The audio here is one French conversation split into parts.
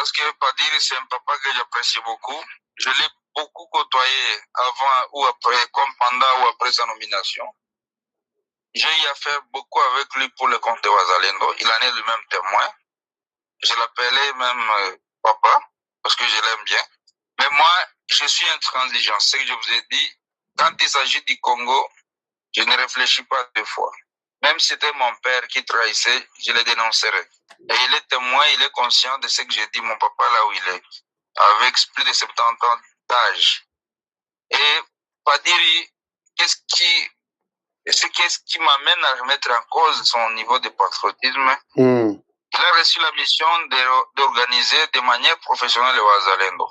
parce que Padiri, c'est un papa que j'apprécie beaucoup. Je l'ai beaucoup côtoyé avant ou après, comme pendant ou après sa nomination. J'ai eu à faire beaucoup avec lui pour le compte de Wazalendo. Il en est le même témoin. Je l'appelais même papa, parce que je l'aime bien. Mais moi, je suis intransigeant. Ce que je vous ai dit, quand il s'agit du Congo, je ne réfléchis pas deux fois. Même si c'était mon père qui trahissait, je le dénoncerai. Et il est témoin, il est conscient de ce que j'ai dit, mon papa, là où il est, avec plus de 70 ans d'âge. Et Padiri, qu'est-ce qui m'amène à remettre en cause son niveau de patriotisme? Il a reçu la mission d'organiser de manière professionnelle le Wazalendo.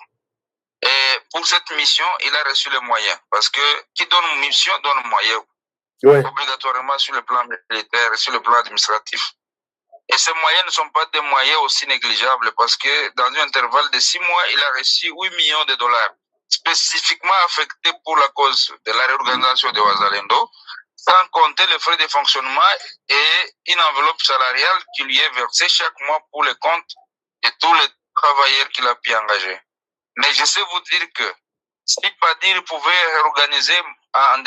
Et pour cette mission, il a reçu les moyens. Parce que qui donne mission donne moyen. Ouais. Obligatoirement sur le plan militaire et sur le plan administratif. Et ces moyens ne sont pas des moyens aussi négligeables parce que dans un intervalle de 6 mois, il a reçu 8 millions de dollars spécifiquement affectés pour la cause de la réorganisation de Wazalendo, sans compter les frais de fonctionnement et une enveloppe salariale qui lui est versée chaque mois pour le compte de tous les travailleurs qu'il a pu engager. Mais je sais vous dire que si Padiri pouvait réorganiser en 2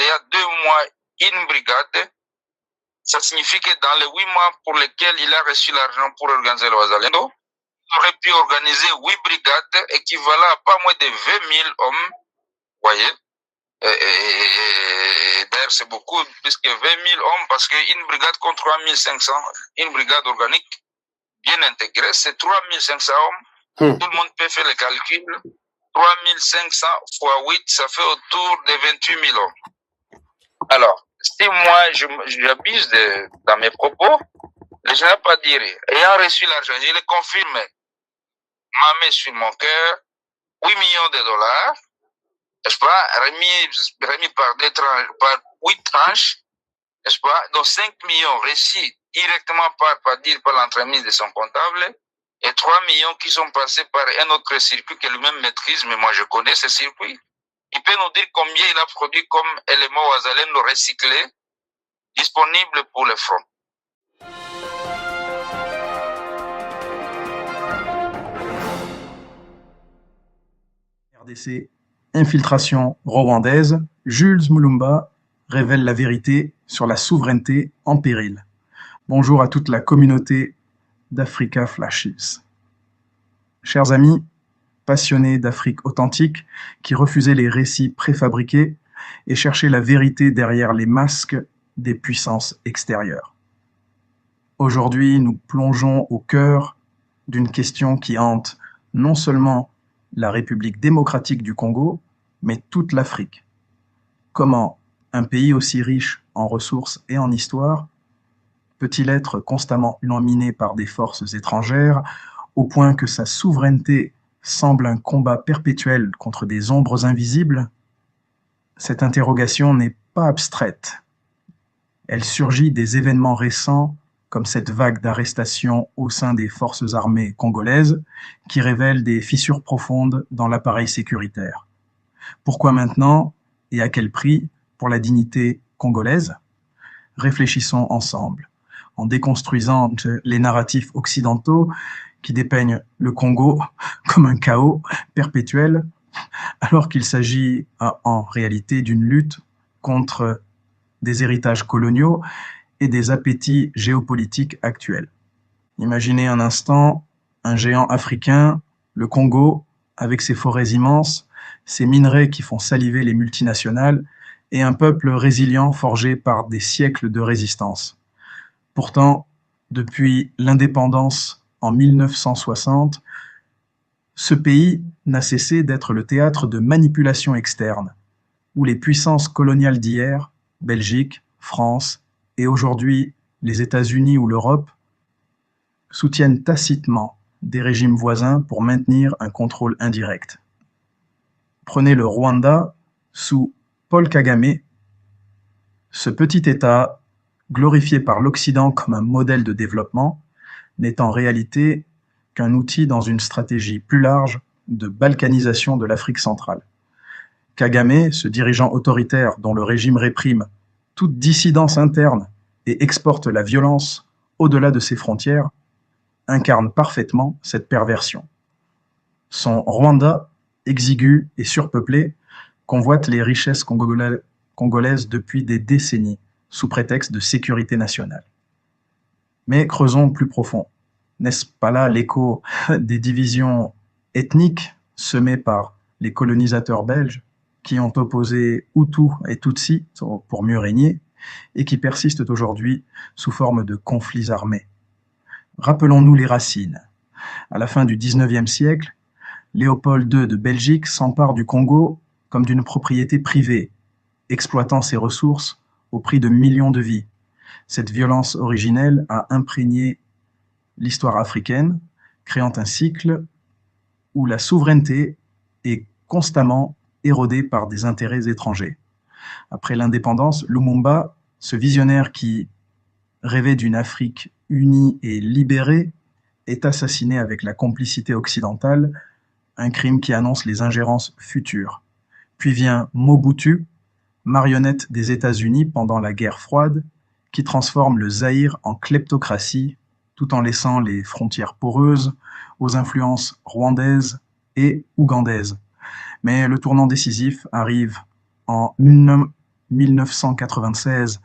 mois une brigade, ça signifie que dans les 8 mois pour lesquels il a reçu l'argent pour organiser le Wazalendo, il aurait pu organiser 8 brigades équivalent à pas moins de 20 000 hommes. Vous voyez? Et d'ailleurs, c'est beaucoup, puisque 20 000 hommes, parce qu'une brigade contre 3 500, une brigade organique bien intégrée, c'est 3 500 hommes. Tout le monde peut faire le calcul. 3 500 fois 8, ça fait autour de 28 000 hommes. Alors, si moi, j'abuse dans mes propos, le général Padiri, ayant reçu l'argent, je le confirme, m'a mis sur mon cœur 8 millions de dollars, n'est-ce pas, remis par 8 tranches, n'est-ce pas, dont 5 millions reçus directement par l'entremise de son comptable, et 3 millions qui sont passés par un autre circuit que lui-même maîtrise, mais moi je connais ce circuit. Il peut nous dire combien il a produit comme élément Wazalendo recyclé, disponible pour le front. RDC, infiltration rwandaise, Jules Mulumba révèle la vérité sur la souveraineté en péril. Bonjour à toute la communauté d'Africa Flashes. Chers amis, passionnés d'Afrique authentique, qui refusaient les récits préfabriqués et cherchaient la vérité derrière les masques des puissances extérieures. Aujourd'hui, nous plongeons au cœur d'une question qui hante non seulement la République démocratique du Congo, mais toute l'Afrique. Comment un pays aussi riche en ressources et en histoire peut-il être constamment laminé par des forces étrangères au point que sa souveraineté semble un combat perpétuel contre des ombres invisibles? Cette interrogation n'est pas abstraite. Elle surgit des événements récents, comme cette vague d'arrestations au sein des forces armées congolaises, qui révèlent des fissures profondes dans l'appareil sécuritaire. Pourquoi maintenant, et à quel prix, pour la dignité congolaise? Réfléchissons ensemble, en déconstruisant les narratifs occidentaux qui dépeignent le Congo comme un chaos perpétuel, alors qu'il s'agit en réalité d'une lutte contre des héritages coloniaux et des appétits géopolitiques actuels. Imaginez un instant un géant africain, le Congo, avec ses forêts immenses, ses minerais qui font saliver les multinationales, et un peuple résilient forgé par des siècles de résistance. Pourtant, depuis l'indépendance en 1960, ce pays n'a cessé d'être le théâtre de manipulations externes, où les puissances coloniales d'hier, Belgique, France et aujourd'hui les États-Unis ou l'Europe, soutiennent tacitement des régimes voisins pour maintenir un contrôle indirect. Prenez le Rwanda sous Paul Kagame, ce petit État, glorifié par l'Occident comme un modèle de développement, n'est en réalité qu'un outil dans une stratégie plus large de balkanisation de l'Afrique centrale. Kagame, ce dirigeant autoritaire dont le régime réprime toute dissidence interne et exporte la violence au-delà de ses frontières, incarne parfaitement cette perversion. Son Rwanda, exigu et surpeuplé, convoite les richesses congolaises depuis des décennies, sous prétexte de sécurité nationale. Mais creusons plus profond. N'est-ce pas là l'écho des divisions ethniques semées par les colonisateurs belges qui ont opposé Hutus et Tutsis pour mieux régner et qui persistent aujourd'hui sous forme de conflits armés? Rappelons-nous les racines. À la fin du XIXe siècle, Léopold II de Belgique s'empare du Congo comme d'une propriété privée, exploitant ses ressources au prix de millions de vies. Cette violence originelle a imprégné l'histoire africaine, créant un cycle où la souveraineté est constamment érodée par des intérêts étrangers. Après l'indépendance, Lumumba, ce visionnaire qui rêvait d'une Afrique unie et libérée, est assassiné avec la complicité occidentale, un crime qui annonce les ingérences futures. Puis vient Mobutu, marionnette des États-Unis pendant la guerre froide, qui transforme le Zaïre en kleptocratie, tout en laissant les frontières poreuses aux influences rwandaises et ougandaises. Mais le tournant décisif arrive en 1996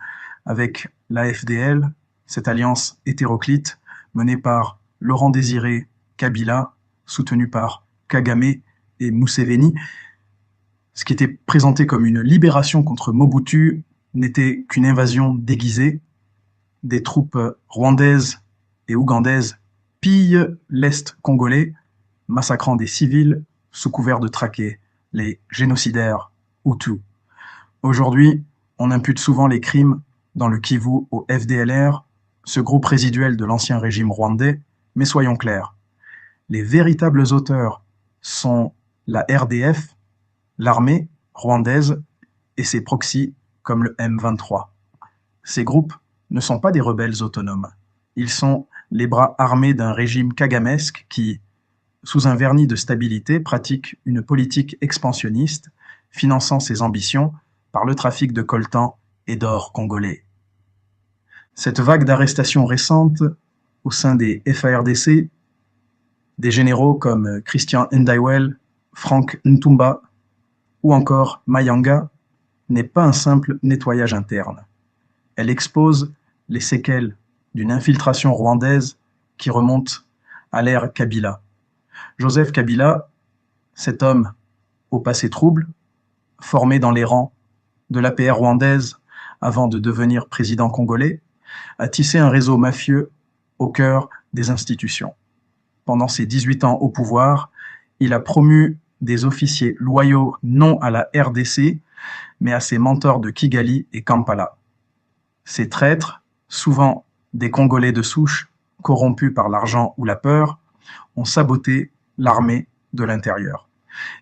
avec l'AFDL, cette alliance hétéroclite menée par Laurent Désiré Kabila, soutenu par Kagame et Museveni. Ce qui était présenté comme une libération contre Mobutu n'était qu'une invasion déguisée. Des troupes rwandaises et ougandaises pillent l'Est congolais, massacrant des civils sous couvert de traquer les génocidaires Hutus. Aujourd'hui, on impute souvent les crimes dans le Kivu au FDLR, ce groupe résiduel de l'ancien régime rwandais, mais soyons clairs, les véritables auteurs sont la RDF, l'armée rwandaise et ses proxys comme le M23. Ces groupes ne sont pas des rebelles autonomes. Ils sont les bras armés d'un régime kagamesque qui, sous un vernis de stabilité, pratique une politique expansionniste, finançant ses ambitions par le trafic de coltan et d'or congolais. Cette vague d'arrestations récentes au sein des FARDC, des généraux comme Christian Ndaiwel, Frank Ntumba ou encore Mayanga, n'est pas un simple nettoyage interne. Elle expose les séquelles d'une infiltration rwandaise qui remonte à l'ère Kabila. Joseph Kabila, cet homme au passé trouble, formé dans les rangs de l'APR rwandaise avant de devenir président congolais, a tissé un réseau mafieux au cœur des institutions. Pendant ses 18 ans au pouvoir, il a promu des officiers loyaux non à la RDC, mais à ses mentors de Kigali et Kampala. Ces traîtres, souvent des Congolais de souche, corrompus par l'argent ou la peur, ont saboté l'armée de l'intérieur.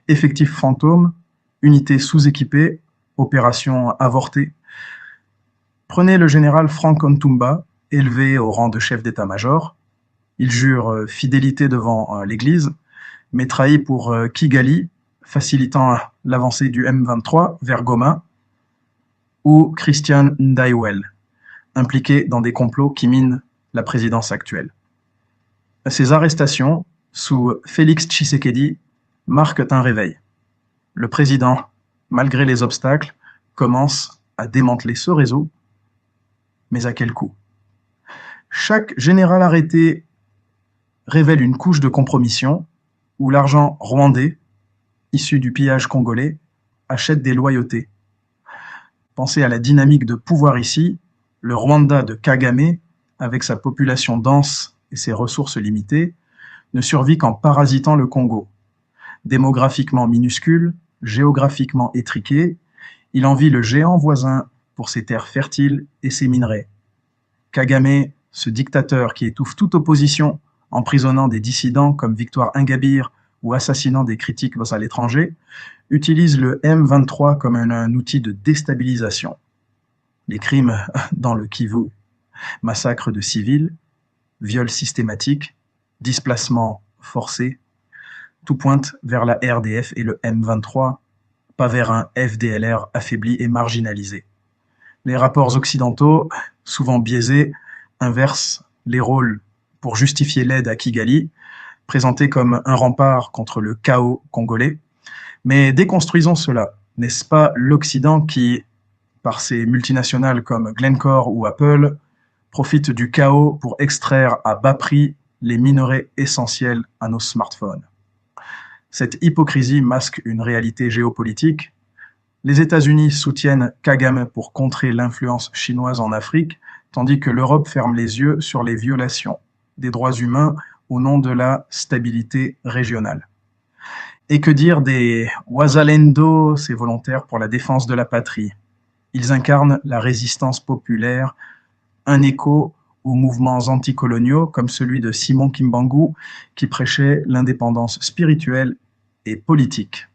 Effectifs fantômes, unités sous-équipées, opérations avortées. Prenez le général Frank Ntumba, élevé au rang de chef d'état-major. Il jure fidélité devant l'Église, mais trahit pour Kigali, facilitant l'avancée du M23 vers Goma, ou Christian Ndaiwel, impliqué dans des complots qui minent la présidence actuelle. Ces arrestations, sous Félix Tshisekedi, marquent un réveil. Le président, malgré les obstacles, commence à démanteler ce réseau, mais à quel coût? Chaque général arrêté révèle une couche de compromission où l'argent rwandais, issu du pillage congolais, achète des loyautés. Pensez à la dynamique de pouvoir ici, le Rwanda de Kagame, avec sa population dense et ses ressources limitées, ne survit qu'en parasitant le Congo. Démographiquement minuscule, géographiquement étriqué, il envie le géant voisin pour ses terres fertiles et ses minerais. Kagame, ce dictateur qui étouffe toute opposition, emprisonnant des dissidents comme Victoire Ingabire ou assassinant des critiques à l'étranger, utilise le M23 comme un outil de déstabilisation. Les crimes dans le Kivu, massacres de civils, viols systématiques, displacements forcés, tout pointe vers la RDF et le M23, pas vers un FDLR affaibli et marginalisé. Les rapports occidentaux, souvent biaisés, inversent les rôles pour justifier l'aide à Kigali présenté comme un rempart contre le chaos congolais. Mais déconstruisons cela. N'est-ce pas l'Occident qui, par ses multinationales comme Glencore ou Apple, profite du chaos pour extraire à bas prix les minerais essentiels à nos smartphones? Cette hypocrisie masque une réalité géopolitique. Les États-Unis soutiennent Kagame pour contrer l'influence chinoise en Afrique, tandis que l'Europe ferme les yeux sur les violations des droits humains au nom de la stabilité régionale. Et que dire des Wazalendo, ces volontaires pour la défense de la patrie? Ils incarnent la résistance populaire, un écho aux mouvements anticoloniaux comme celui de Simon Kimbangu qui prêchait l'indépendance spirituelle et politique.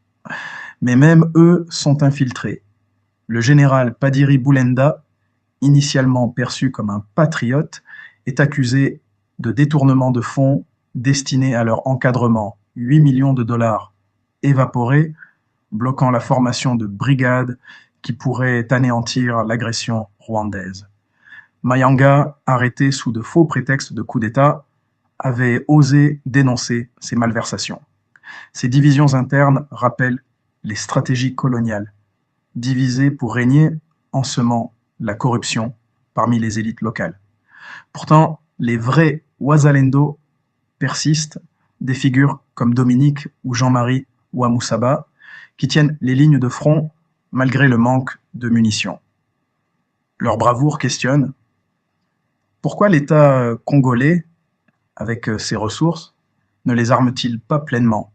Mais même eux sont infiltrés. Le général Padiri Boulenda, initialement perçu comme un patriote, est accusé de détournement de fonds destinés à leur encadrement, 8 millions de dollars évaporés, bloquant la formation de brigades qui pourraient anéantir l'agression rwandaise. Mayanga, arrêté sous de faux prétextes de coup d'État, avait osé dénoncer ces malversations. Ces divisions internes rappellent les stratégies coloniales, divisées pour régner en semant la corruption parmi les élites locales. Pourtant, les vrais Wazalendo persistent, des figures comme Dominique ou Jean-Marie Ouamoussaba, qui tiennent les lignes de front malgré le manque de munitions. Leur bravoure questionne pourquoi l'État congolais, avec ses ressources, ne les arme-t-il pas pleinement?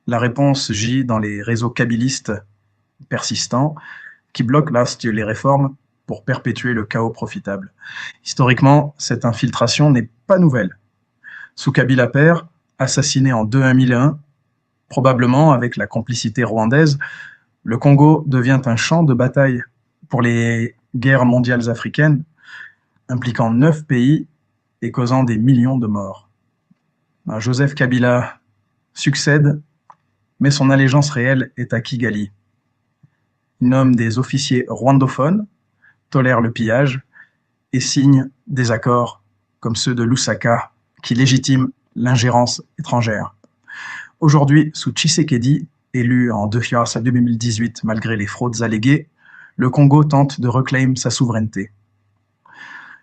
La réponse gît dans les réseaux kabylistes persistants qui bloquent là les réformes pour perpétuer le chaos profitable. Historiquement, cette infiltration n'est pas nouvelle. Sous Kabila père, assassiné en 2001, probablement avec la complicité rwandaise, le Congo devient un champ de bataille pour les guerres mondiales africaines, impliquant 9 pays et causant des millions de morts. Joseph Kabila succède, mais son allégeance réelle est à Kigali. Il nomme des officiers rwandophones, tolère le pillage et signe des accords comme ceux de Lusaka qui légitiment l'ingérence étrangère. Aujourd'hui, sous Tshisekedi, élu en 2018 malgré les fraudes alléguées, le Congo tente de reclaimer sa souveraineté.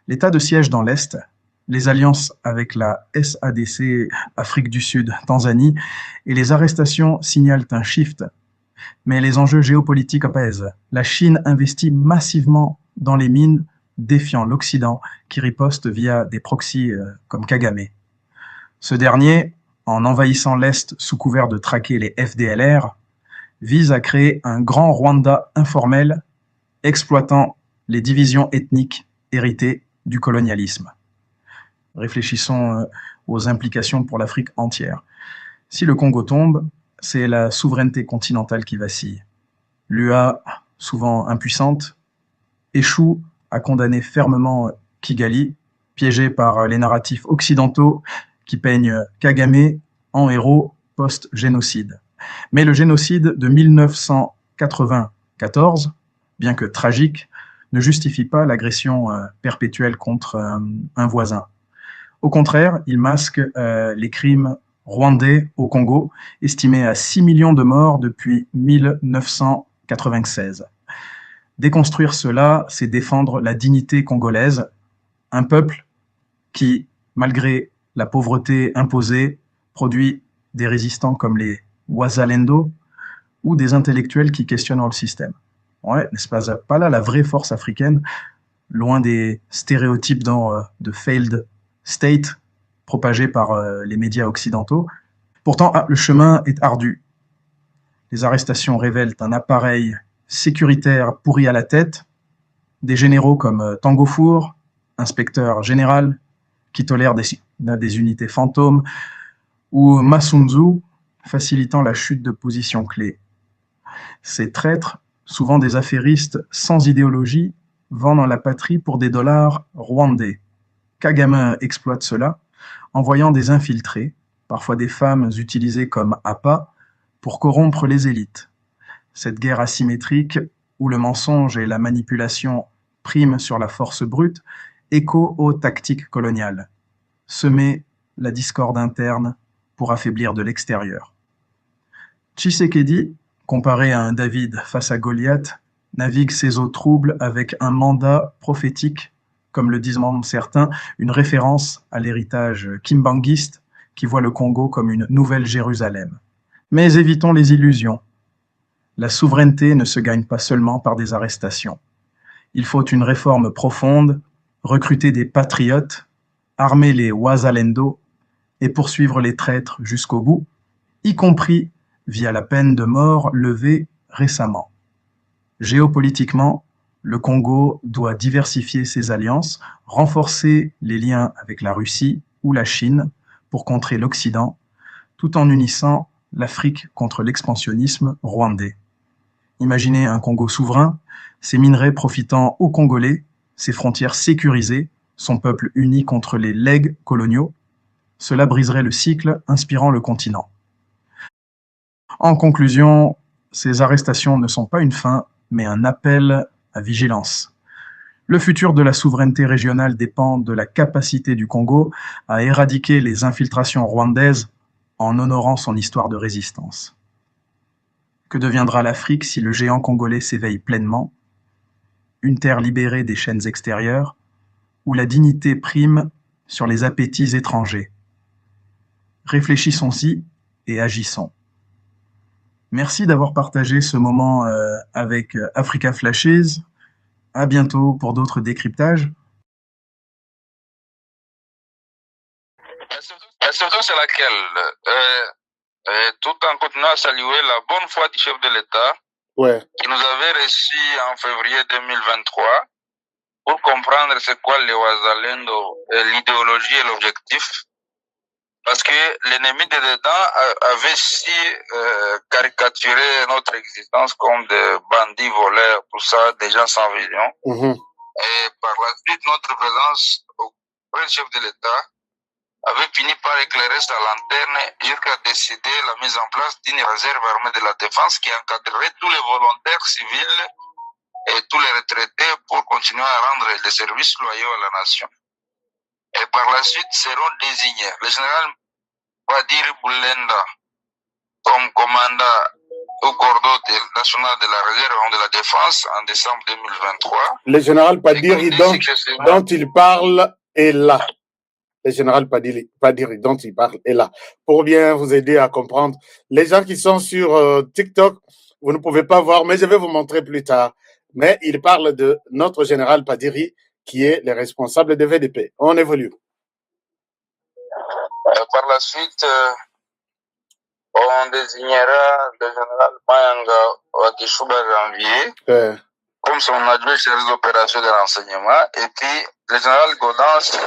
L'état de siège dans l'Est, les alliances avec la SADC, Afrique du Sud, Tanzanie, et les arrestations signalent un shift. Mais les enjeux géopolitiques pèsent. La Chine investit massivement dans les mines, défiant l'Occident, qui riposte via des proxys comme Kagame. Ce dernier, en envahissant l'Est sous couvert de traquer les FDLR, vise à créer un grand Rwanda informel, exploitant les divisions ethniques héritées du colonialisme. Réfléchissons aux implications pour l'Afrique entière. Si le Congo tombe, c'est la souveraineté continentale qui vacille. L'UA, souvent impuissante, échoue à condamner fermement Kigali, piégé par les narratifs occidentaux qui peignent Kagame en héros post-génocide. Mais le génocide de 1994, bien que tragique, ne justifie pas l'agression perpétuelle contre un voisin. Au contraire, il masque les crimes rwandais au Congo, estimés à 6 millions de morts depuis 1996. Déconstruire cela, c'est défendre la dignité congolaise, un peuple qui, malgré la pauvreté imposée, produit des résistants comme les Wazalendo ou des intellectuels qui questionnent le système. Ouais, n'est-ce pas là la vraie force africaine, loin des stéréotypes de failed state propagés par les médias occidentaux. Pourtant, le chemin est ardu. Les arrestations révèlent un appareil sécuritaire pourri à la tête, des généraux comme Tango Four, inspecteur général, qui tolèrent des unités fantômes, ou Masunzu, facilitant la chute de positions clés. Ces traîtres, souvent des affairistes sans idéologie, vendent la patrie pour des dollars rwandais. Kagame exploite cela, envoyant des infiltrés, parfois des femmes utilisées comme appât, pour corrompre les élites. Cette guerre asymétrique, où le mensonge et la manipulation priment sur la force brute, écho aux tactiques coloniales. Semer la discorde interne pour affaiblir de l'extérieur. Tshisekedi, comparé à un David face à Goliath, navigue ses eaux troubles avec un mandat prophétique, comme le disent même certains, une référence à l'héritage kimbanguiste qui voit le Congo comme une nouvelle Jérusalem. Mais évitons les illusions. La souveraineté ne se gagne pas seulement par des arrestations. Il faut une réforme profonde, recruter des patriotes, armer les Wazalendo et poursuivre les traîtres jusqu'au bout, y compris via la peine de mort levée récemment. Géopolitiquement, le Congo doit diversifier ses alliances, renforcer les liens avec la Russie ou la Chine pour contrer l'Occident, tout en unissant l'Afrique contre l'expansionnisme rwandais. Imaginez un Congo souverain, ses minerais profitant aux Congolais, ses frontières sécurisées, son peuple uni contre les legs coloniaux. Cela briserait le cycle, inspirant le continent. En conclusion, ces arrestations ne sont pas une fin, mais un appel à vigilance. Le futur de la souveraineté régionale dépend de la capacité du Congo à éradiquer les infiltrations rwandaises en honorant son histoire de résistance. Que deviendra l'Afrique si le géant congolais s'éveille pleinement? Une terre libérée des chaînes extérieures, où la dignité prime sur les appétits étrangers. Réfléchissons-y et agissons. Merci d'avoir partagé ce moment avec Africa Flashes. À bientôt pour d'autres décryptages. Surtout c'est laquelle tout en continuant à saluer la bonne foi du chef de l'État qui nous avait reçus en février 2023 pour comprendre c'est quoi les Wazalendo, l'idéologie et l'objectif. Parce que l'ennemi de dedans avait si caricaturé notre existence comme des bandits voleurs, tout ça, des gens sans vision. Et par la suite, notre présence auprès du chef de l'État avait fini par éclairer sa lanterne jusqu'à décider la mise en place d'une réserve armée de la défense qui encadrerait tous les volontaires civils et tous les retraités pour continuer à rendre des services loyaux à la nation. Et par la suite seront désignés le général Padiri Boulenda comme commandant au cordeau national de la réserve de la défense en décembre 2023. Le général Padiri dont il parle est là. Le général Padiri dont il parle est là. Pour bien vous aider à comprendre, les gens qui sont sur TikTok, vous ne pouvez pas voir, mais je vais vous montrer plus tard. Mais il parle de notre général Padiri, qui est le responsable de VDP. On évolue. Par la suite, on désignera le général Mayanga Wakishuba Janvier comme son adjoint chargé des opérations de renseignement, et puis le général Godance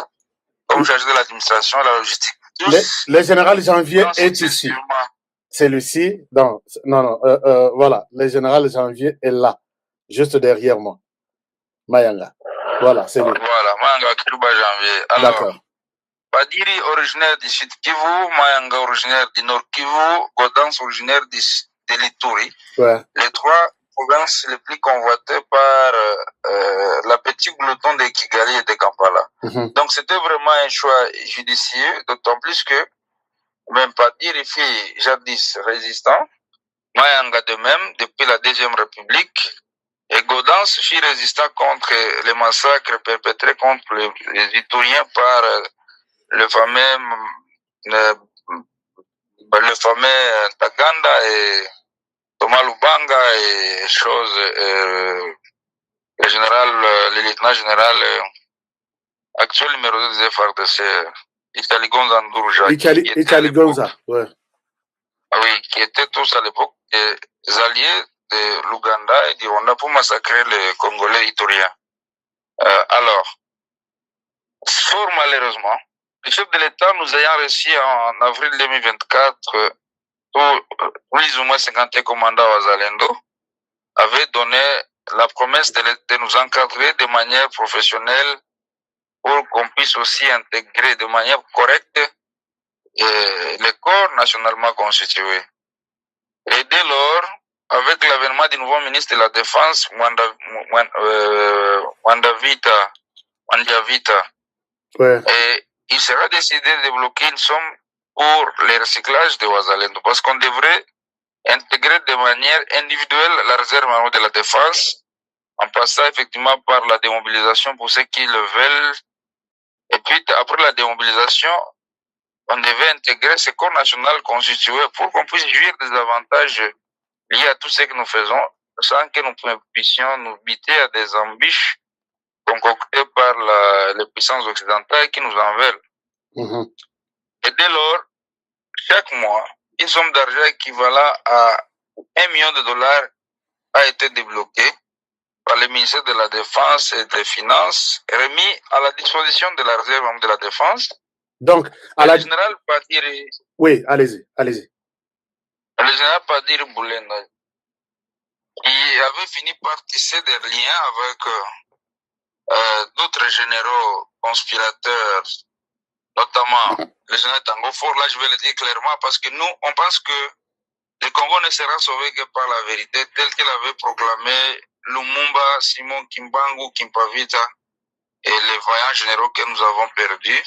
comme chargé de l'administration et la logistique. Le général Janvier est ici. Celui-ci, voilà, le général Janvier est là, juste derrière moi. Mayanga. Voilà, c'est lui. Voilà, Mayanga Wakishuba Janvier. Alors, Padiri originaire du Sud Kivu, Mayanga originaire du Nord Kivu, Godance originaire de l'Ituri. Les trois provinces les plus convoitées par la petite glouton de Kigali et de Kampala. Donc c'était vraiment un choix judicieux, d'autant plus que même Padiri fut jadis résistant, Mayanga de même depuis la Deuxième République, et Godance fut résistant contre les massacres perpétrés contre les Ituriens par le fameux Taganda et Thomas Lubanga et chose, le général, le lieutenant général actuel numéro 2 des FARDC, Itali Gonza Ndurja. Itali Gonza, ouais. Oui, qui étaient tous à l'époque des alliés de l'Ouganda et du Rwanda pour massacrer les Congolais ituriens. Alors, fort malheureusement, le chef de l'État nous ayant reçus en avril 2024, plus ou moins 51 commandants Wazalendo, avait donné la promesse de nous encadrer de manière professionnelle pour qu'on puisse aussi intégrer de manière correcte les corps nationalement constitués. Et dès lors, avec l'avènement du nouveau ministre de la Défense, Wandavita, et il sera décidé de débloquer une somme pour le recyclage de Ouazalendo, parce qu'on devrait intégrer de manière individuelle la réserve armée de la défense, en passant effectivement par la démobilisation pour ceux qui le veulent. Et puis, après la démobilisation, on devait intégrer ce corps national constitué pour qu'on puisse jouir des avantages liés à tout ce que nous faisons, sans que nous puissions nous buter à des embûches concoctées par les puissances occidentales qui nous en veulent. Et dès lors, chaque mois, une somme d'argent équivalent à $1 million a été débloquée par le ministère de la Défense et des Finances, remis à la disposition de la réserve de la Défense. Donc, le général Padiri... Oui, allez-y. Le général Padiri Boulenda, il avait fini par tisser des liens avec d'autres généraux conspirateurs, notamment le général Tango Fort. Là, je vais le dire clairement, parce que nous, on pense que le Congo ne sera sauvé que par la vérité, telle qu'il avait proclamé Lumumba, Simon Kimbangu, Kimpavita et les vaillants généraux que nous avons perdus.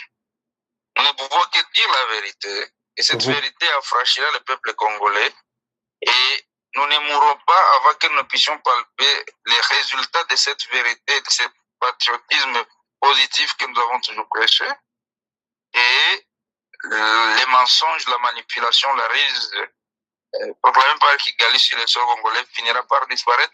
Nous ne pouvons que dire la vérité, et cette vérité affranchira le peuple congolais, et nous ne mourrons pas avant que nous puissions palper les résultats de cette vérité, de ce patriotisme positif que nous avons toujours prêché, et les mensonges, la manipulation, la ruse proclamée par Kigali sur le sol congolais finira par disparaître,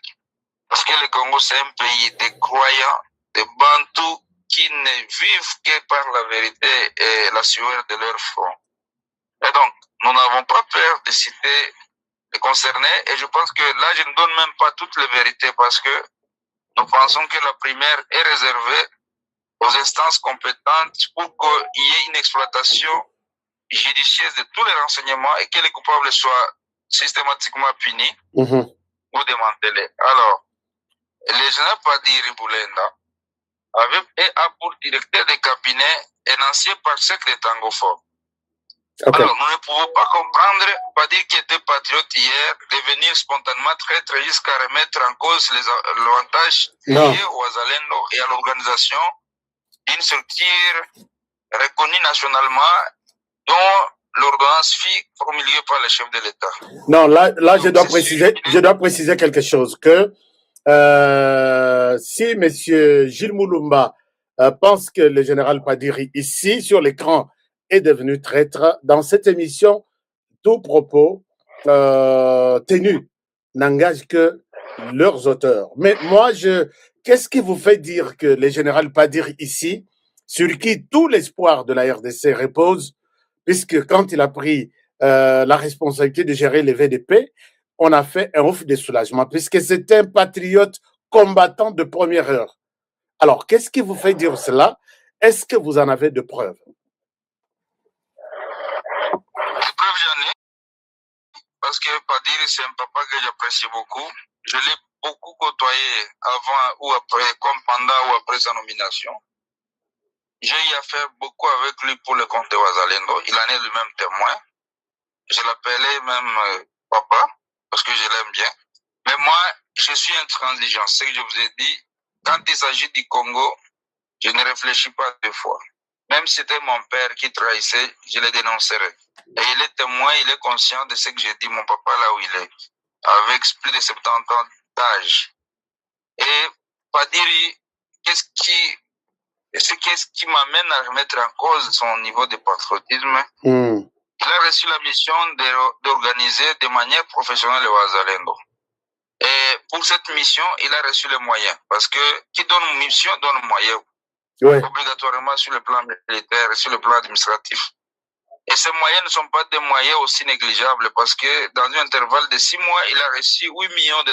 parce que le Congo, c'est un pays de croyants, de Bantous, qui ne vivent que par la vérité et la sueur de leur front. Et donc, nous n'avons pas peur de citer les concernés, et je pense que là, je ne donne même pas toutes les vérités, parce que nous pensons que la primaire est réservée aux instances compétentes pour qu'il y ait une exploitation judicieuse de tous les renseignements et que les coupables soient systématiquement punis ou démantelés. Alors, le général Padiri Boulenda a pour directeur de cabinet un ancien parsec de Tango Fort. Alors, nous ne pouvons pas comprendre, Padiri qui était patriote hier, devenir spontanément traître jusqu'à remettre en cause les avantages liés au Ouazalendo et à l'organisation d'une structure reconnue nationalement dont l'ordonnance fut promulguée par le chef de l'État. Non, là je dois préciser quelque chose, que si M. Gilles Moulumba pense que le général Padiri, ici, sur l'écran, est devenu traître, dans cette émission, tout propos tenu n'engage que leurs auteurs. Mais moi, qu'est-ce qui vous fait dire que le général Padiri, ici, sur qui tout l'espoir de la RDC repose, puisque quand il a pris la responsabilité de gérer les VDP, on a fait un ouf de soulagement, puisque c'est un patriote combattant de première heure. Alors, qu'est-ce qui vous fait dire cela? Est-ce que vous en avez de preuves? Des preuves, j'en ai, parce que Padiri, c'est un papa que j'apprécie beaucoup. Je l'ai beaucoup côtoyé avant ou après, comme pendant ou après sa nomination. J'ai eu à faire beaucoup avec lui pour le compte de Ouazalendo. Il en est le même témoin. Je l'appelais même papa, parce que je l'aime bien. Mais moi, je suis intransigeant. Ce que je vous ai dit, quand il s'agit du Congo, je ne réfléchis pas deux fois. Même si c'était mon père qui trahissait, je le dénoncerai. Et il est témoin, il est conscient de ce que j'ai dit, mon papa, là où il est, avec plus de 70 ans d'âge. Et Padiri, qu'est-ce qui m'amène à remettre en cause son niveau de patriotisme? Il a reçu la mission d'organiser de manière professionnelle le Ouazalendo. Et pour cette mission, il a reçu les moyens. Parce que qui donne mission donne moyens. Obligatoirement sur le plan militaire et sur le plan administratif. Et ces moyens ne sont pas des moyens aussi négligeables, parce que dans un intervalle de 6 mois, il a reçu $8 millions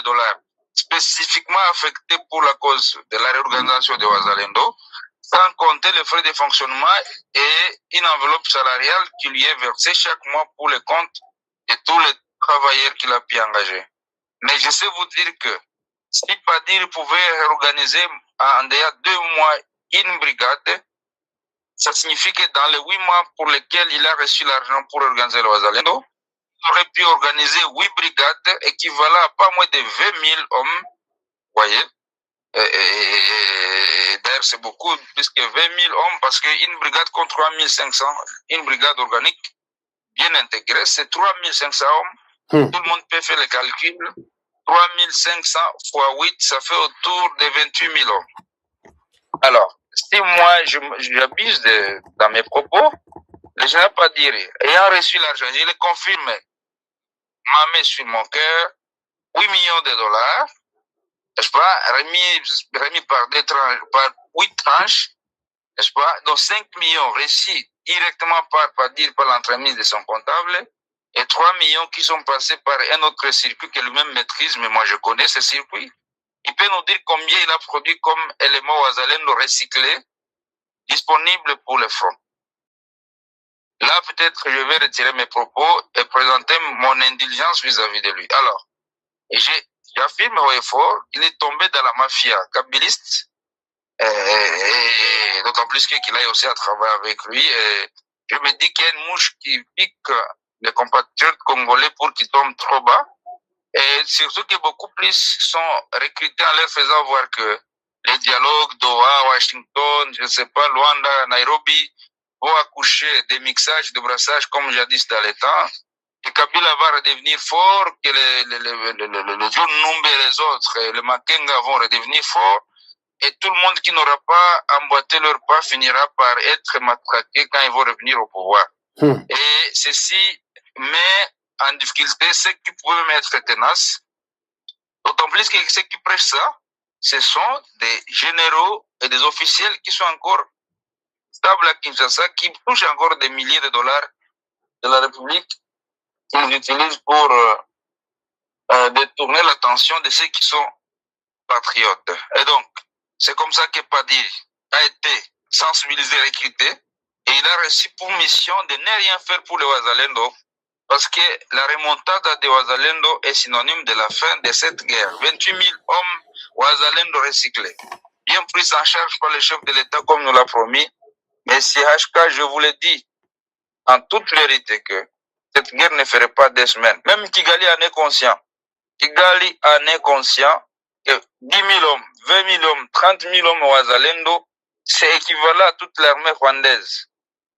spécifiquement affectés pour la cause de la réorganisation de Ouazalendo, sans compter les frais de fonctionnement et une enveloppe salariale qui lui est versée chaque mois pour le compte de tous les travailleurs qu'il a pu engager. Mais je sais vous dire que si Padiri pouvait réorganiser en 2 mois une brigade, ça signifie que dans les 8 mois pour lesquels il a reçu l'argent pour organiser le Ouazalendo, il aurait pu organiser 8 brigades équivalent à pas moins de 20 000 hommes, voyez, Et d'ailleurs, c'est beaucoup, puisque 20 000 hommes, parce qu'une brigade contre 3 500, une brigade organique bien intégrée, c'est 3 500 hommes. Tout le monde peut faire le calcul. 3 500 fois 8, ça fait autour de 28 000 hommes. Alors, si moi, j'abuse dans mes propos, le général Padiri, ayant reçu l'argent, je le confirme, m'a mis sur mon cœur 8 millions de dollars, n'est-ce pas, remis par 8 tranches, n'est-ce pas, dont 5 millions reçus directement par l'entremise de son comptable, et 3 millions qui sont passés par un autre circuit que lui-même maîtrise, mais moi je connais ce circuit. Il peut nous dire combien il a produit comme éléments Wazalendo recyclés disponibles pour le front. Là, peut-être, je vais retirer mes propos et présenter mon indulgence vis-à-vis de lui. Alors, j'affirme haut et fort, il est tombé dans la mafia kabyliste, et d'autant plus qu'il aille aussi à travailler avec lui. Et je me dis qu'il y a une mouche qui pique les compatriotes congolais pour qu'ils tombent trop bas. Et surtout que beaucoup plus sont recrutés en leur faisant voir que les dialogues Doha, Washington, je ne sais pas, Luanda, Nairobi, vont accoucher des mixages, de brassages comme jadis dans les temps. Que Kabila va redevenir fort, que les John Numbe et les autres, le Makenga vont redevenir forts, et tout le monde qui n'aura pas emboîté leur pas finira par être matraqué quand ils vont revenir au pouvoir. Et ceci met en difficulté ceux qui pouvaient même être tenaces, d'autant plus que ceux qui prêchent ça, ce sont des généraux et des officiels qui sont encore stables à Kinshasa, qui touchent encore des milliers de dollars de la République, qu'ils utilisent pour détourner l'attention de ceux qui sont patriotes. Et donc, c'est comme ça que Padiri a été sensibilisé, recruté, et il a reçu pour mission de ne rien faire pour les Wazalendo, parce que la remontada de Wazalendo est synonyme de la fin de cette guerre. 28 000 hommes Wazalendo recyclés, bien pris en charge par le chef de l'État comme nous l'a promis. Mais si HK, je vous le dis, en toute vérité, que cette guerre ne ferait pas des semaines. Même Kigali en est conscient. Kigali en est conscient que 10 000 hommes, 20 000 hommes, 30 000 hommes Wazalendo, c'est équivalent à toute l'armée rwandaise.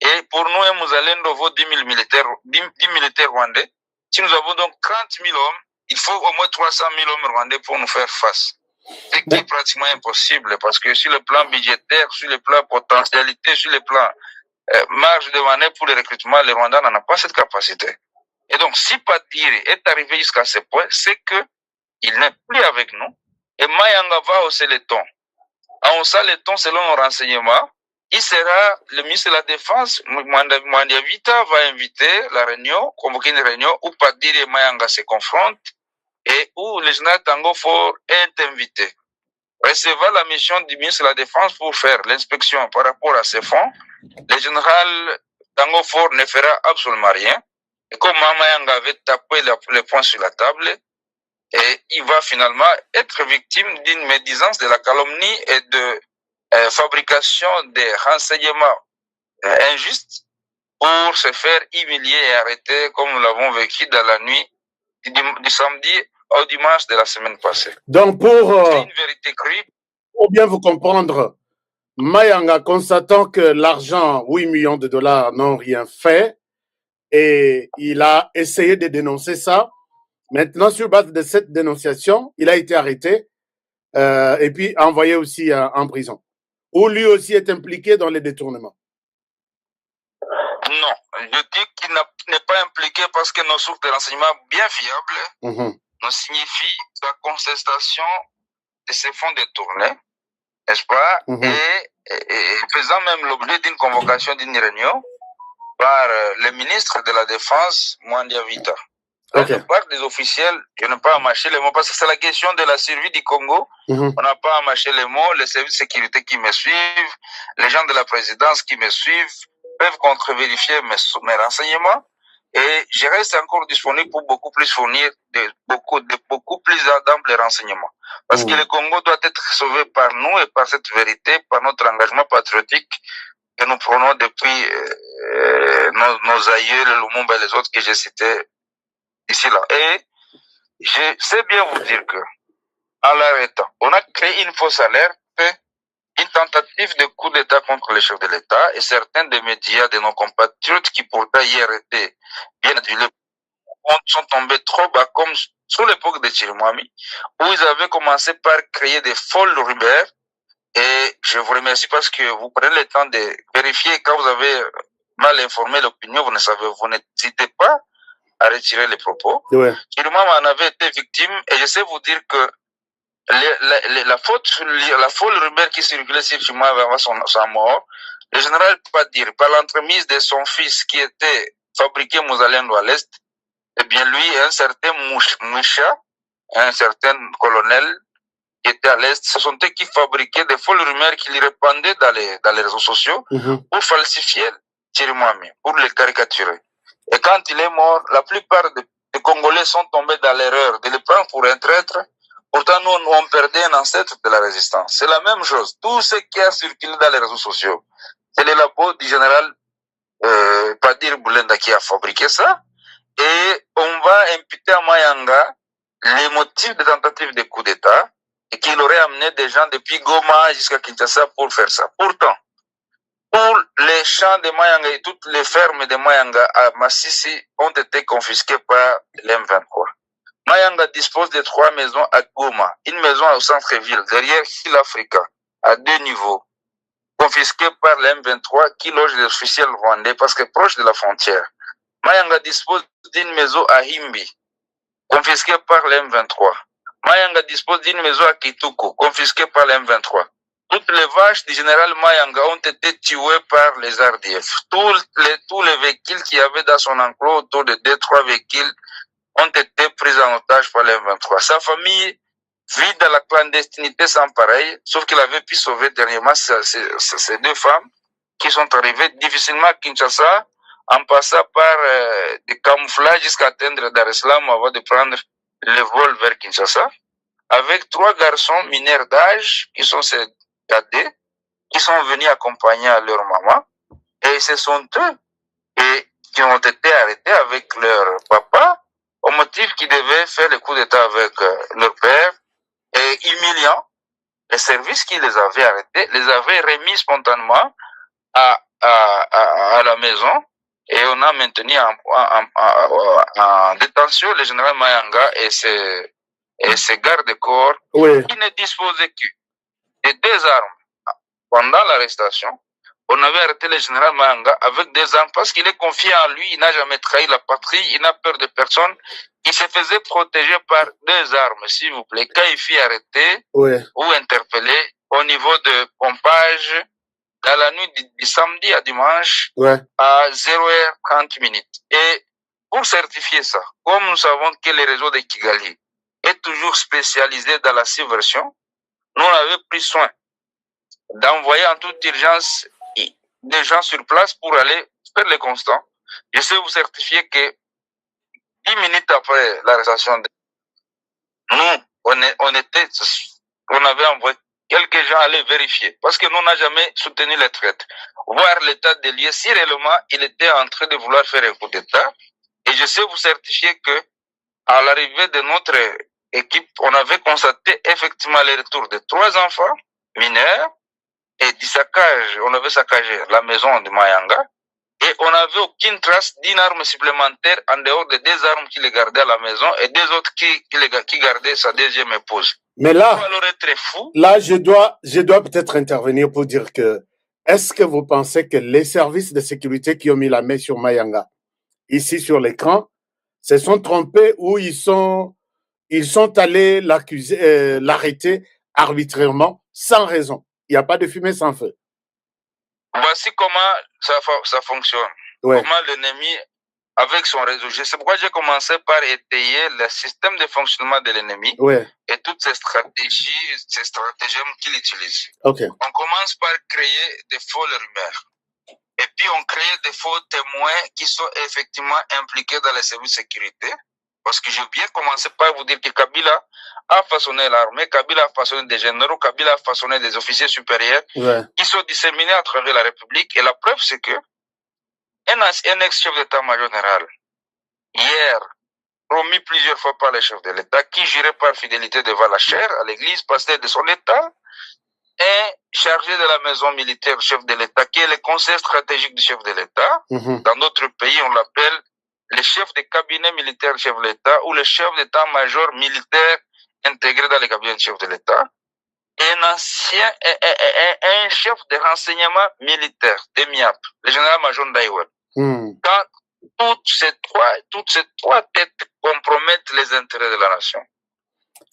Et pour nous, un Mouzalendo vaut 10 000 militaires, 10 militaires rwandais. Si nous avons donc 30 000 hommes, il faut au moins 300 000 hommes rwandais pour nous faire face. Ce qui est pratiquement impossible, parce que sur le plan budgétaire, sur le plan potentialité, sur le plan marge de manœuvre pour le recrutement, le Rwanda n'en a pas cette capacité. Et donc, si Padiri est arrivé jusqu'à ce point, c'est qu'il n'est plus avec nous. Et Mayanga va hausser les tons. En haussant les tons, selon nos renseignements, il sera le ministre de la Défense, Mandia Vita, va inviter la réunion, convoquer une réunion où Padiri et Mayanga se confrontent et où le général Tango Fort est invité. Recevant la mission du ministre de la Défense pour faire l'inspection par rapport à ces fonds, le général Tango Fort ne fera absolument rien. Et comme Mayanga avait tapé les points sur la table, et il va finalement être victime d'une médisance, de la calomnie et de fabrication des renseignements injustes pour se faire humilier et arrêter comme nous l'avons vécu dans la nuit du samedi au dimanche de la semaine passée. Donc c'est une vérité crue. Pour bien vous comprendre, Mayanga, constatant que l'argent, 8 millions de dollars, n'ont rien fait, et il a essayé de dénoncer ça. Maintenant, sur base de cette dénonciation, il a été arrêté et puis envoyé aussi en prison, où lui aussi est impliqué dans les détournements. Non, je dis qu'il n'est pas impliqué parce que nos sources de renseignements bien fiables nous signifient la contestation de ces fonds détournés, n'est-ce pas, et faisant même l'objet d'une convocation d'une réunion par le ministre de la Défense, Mandia Vita. De part des officiels, je n'ai pas à mâcher les mots, parce que c'est la question de la survie du Congo. On n'a pas à mâcher les mots. Les services de sécurité qui me suivent, les gens de la présidence qui me suivent, peuvent contre-vérifier mes renseignements. Et je reste encore disponible pour beaucoup plus fournir de beaucoup plus d'amples renseignements. Parce que le Congo doit être sauvé par nous et par cette vérité, par notre engagement patriotique que nous prenons depuis nos aïeux, le Lumumba et les autres que j'ai cités ici là. Et je sais bien vous dire que en l'arrêtant. On a créé une fausse alerte, une tentative de coup d'État contre le chef de l'État et certains des médias de nos compatriotes qui pourtant hier étaient bien adulés sont tombés trop bas comme sous l'époque de Chirimwami où ils avaient commencé par créer des folles rumeurs et je vous remercie parce que vous prenez le temps de vérifier quand vous avez mal informé l'opinion, vous n'hésitez pas à retirer les propos. Ouais. Chirimwami en avait été victime et je sais vous dire que la folle rumeur qui circulait sur Chirimwami avant sa mort, le général Padiri, par l'entremise de son fils qui était fabriqué Mouzalendo à l'Est, eh bien lui, un certain Moucha, un certain colonel qui était à l'Est, ce sont eux qui fabriquaient des folles rumeurs qui les répandaient dans les réseaux sociaux pour falsifier Chirimwami, pour le caricaturer. Et quand il est mort, la plupart des Congolais sont tombés dans l'erreur de le prendre pour un traître. Pourtant, nous, on perdait un ancêtre de la résistance. C'est la même chose. Tout ce qui a circulé dans les réseaux sociaux, c'est le labo du général Padiri Boulenda qui a fabriqué ça. Et on va imputer à Mayanga les motifs de tentative de coup d'État et qu'il aurait amené des gens depuis Goma jusqu'à Kinshasa pour faire ça. Pourtant, pour les champs de Mayanga et toutes les fermes de Mayanga à Massissi ont été confisquées par l'M23. Mayanga dispose de 3 maisons à Goma, une maison au centre-ville, derrière Hill Africa, à 2 niveaux, confisquée par l'M23 qui loge les officiels rwandais parce que proche de la frontière. Mayanga dispose d'une maison à Himbi, confisquée par l'M23. Mayanga dispose d'une maison à Kituku, confisquée par l'M23. Toutes les vaches du général Mayanga ont été tuées par les RDF. Tous les véhicules qu'il y avait dans son enclos, autour de 2-3 véhicules, ont été pris en otage par l'M23. Sa famille vit dans la clandestinité sans pareil, sauf qu'il avait pu sauver dernièrement ces 2 femmes qui sont arrivées difficilement à Kinshasa en passant par des camouflages jusqu'à atteindre Dar es Salaam avant de prendre le vol vers Kinshasa, avec 3 garçons mineurs d'âge qui sont ces cadets, qui sont venus accompagner leur maman, et ce sont eux qui ont été arrêtés avec leur papa au motif qu'ils devaient faire le coup d'État avec leur père, et humiliant, les services qui les avaient arrêtés les avaient remis spontanément à la maison, et on a maintenu en détention le général Mayanga et ses gardes-corps qui ne disposaient que de 2 armes. Pendant l'arrestation, on avait arrêté le général Mayanga avec 2 armes parce qu'il est confiant en lui, il n'a jamais trahi la patrie, il n'a peur de personne. Il se faisait protéger par 2 armes, s'il vous plaît. Quand il fut arrêté ou interpellé au niveau de pompage, dans la nuit du samedi à dimanche, à 0h30. Et pour certifier ça, comme nous savons que le réseau de Kigali est toujours spécialisé dans la subversion, nous avons pris soin d'envoyer en toute urgence des gens sur place pour aller faire le constat. Je sais vous certifier que 10 minutes après l'arrestation, nous, on avait envoyé quelques gens aller vérifier, parce que nous n'avons jamais soutenu les traites. Voir l'état des lieux, si réellement il était en train de vouloir faire un coup d'État. Et je sais vous certifier que, à l'arrivée de notre équipe, on avait constaté effectivement le retour de 3 enfants mineurs et du saccage. On avait saccagé la maison de Mayanga et on n'avait aucune trace d'une arme supplémentaire en dehors des 2 armes qu'il gardait à la maison et 2 autres qui gardaient sa 2e épouse. Mais là, je dois peut-être intervenir pour dire que est-ce que vous pensez que les services de sécurité qui ont mis la main sur Mayanga, ici sur l'écran, se sont trompés ou ils sont allés l'arrêter arbitrairement sans raison? Il n'y a pas de fumée sans feu. Voici comment ça fonctionne. Comment l'ennemi, avec son réseau, c'est pourquoi j'ai commencé par étayer le système de fonctionnement de l'ennemi et toutes ces stratagèmes qu'il utilise. On commence par créer des fausses rumeurs. Et puis on crée des faux témoins qui sont effectivement impliqués dans les services de sécurité. Parce que j'ai bien commencé par vous dire que Kabila a façonné l'armée, Kabila a façonné des généraux, Kabila a façonné des officiers supérieurs qui sont disséminés à travers la République. Et la preuve, c'est que un ex-chef d'état-major général, hier, promis plusieurs fois par les chefs de l'État, qui jurait par fidélité devant la chair à l'église, pasteur de son État, et chargé de la maison militaire chef de l'État, qui est le conseil stratégique du chef de l'État. Dans notre pays, on l'appelle le chef de cabinet militaire chef de l'État ou le chef d'état-major militaire intégré dans le cabinet chef de l'État. Un chef de renseignement militaire, DEMIAP, le général-major Ndaïwan. Quand toutes ces trois têtes compromettent les intérêts de la nation.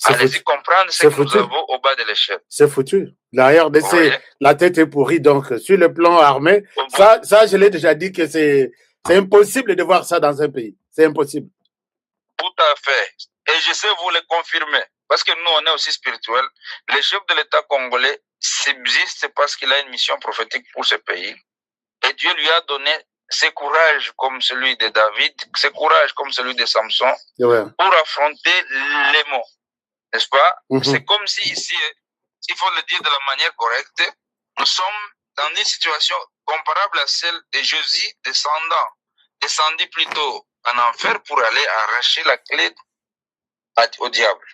Allez-y comprendre ce que nous avons au bas de l'échelle. C'est foutu. La RDC, la tête est pourrie. Donc, sur le plan armé, ça, je l'ai déjà dit que c'est impossible de voir ça dans un pays. C'est impossible. Tout à fait. Et je sais vous le confirmer. Parce que nous, on est aussi spirituels. Le chef de l'État congolais subsiste parce qu'il a une mission prophétique pour ce pays. Et Dieu lui a donné ce courage comme celui de David, ce courage comme celui de Samson, pour affronter les mots. N'est-ce pas? C'est comme si ici, il faut le dire de la manière correcte, nous sommes dans une situation comparable à celle de Josué descendit plutôt en enfer pour aller arracher la clé au diable.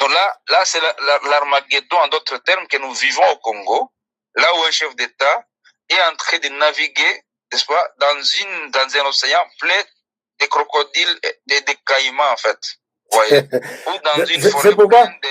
Donc là c'est l'Armageddon en d'autres termes que nous vivons au Congo, là où un chef d'État est en train de naviguer, n'est-ce pas, dans un océan plein de crocodiles et de caïmans en fait. Voyez, ou dans une forêt pleine de